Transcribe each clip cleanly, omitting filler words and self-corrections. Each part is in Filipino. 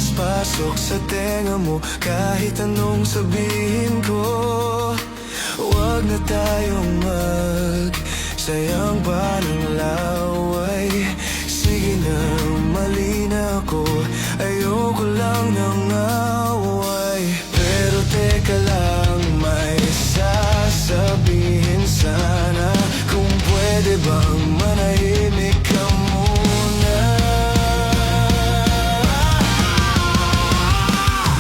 mas pasok sa tenga mo kahit anong sabihin ko. Huwag na tayong magsayang pa ng laway. Sige na, mali na ako, ayoko lang ng away. Pero teka lang, may sasabihin sana. Kung pwede bang manahimik ka muna.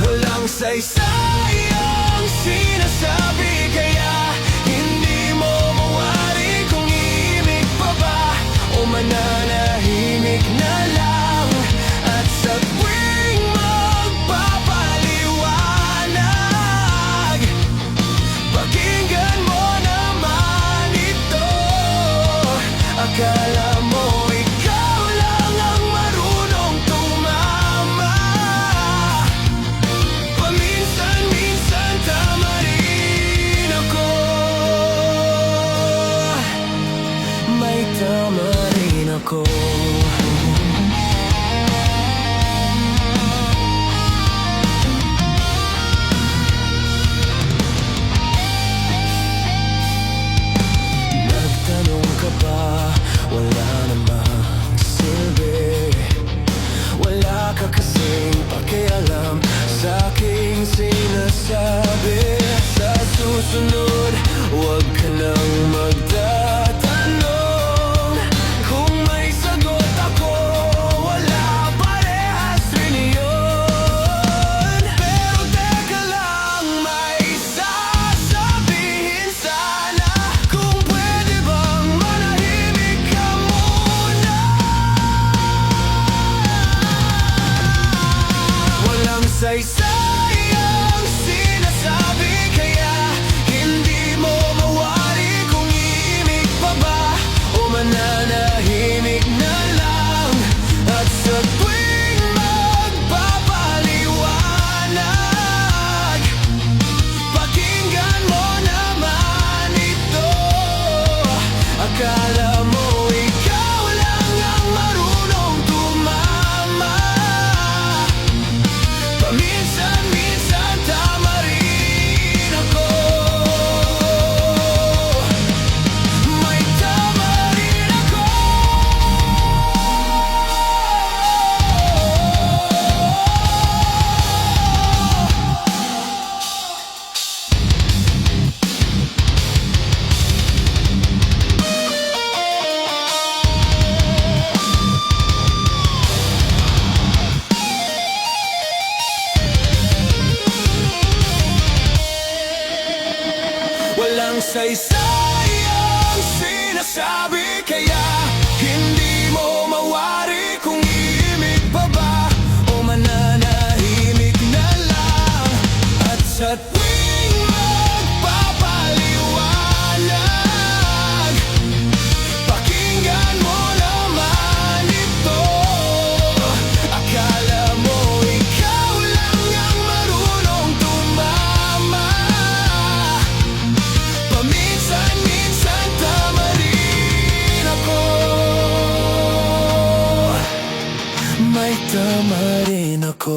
Walang saysayang sinasabi, kaya hindi mo mawari kung iimik pa ba o mananahimik na lang. At sa tuwing magpapaliwanag, pakinggan mo naman ito. Akala mo ikaw lang ang marunong tumama. Paminsan-minsan tama rin ako. May tama rin ako. Nagtanong ka pa, wala namang silbi. Wala ka kasing pakialam sa aking sinasabi. Sa susunod, huwag ka nang magtatanong. Kung may sagot ako, wala, parehas rin yun. Pero teka lang, may sasabihin sana. Kung pwede bang manahimik ka muna. Walang saysayang sinasabi, kaya hindi mo mawari kung iimik pa ba o mananahimik na lang. At sa tuwing magpapaliwanag, pakinggan mo naman ito. Akala mo ikaw lang ang marunong tumama. Paminsan-minsan tama rin ako. May tama rin ako. Walang saysayang sinasabi, kaya hindi mo mawari kung iimik pa ba o mananahimik na lang. At sa tuwing magpapaliwanag, pakinggan mo naman ito. Akala mo ikaw lang ang marunong tumama. Paminsan-minsan tama rin ako. May tama rin ako.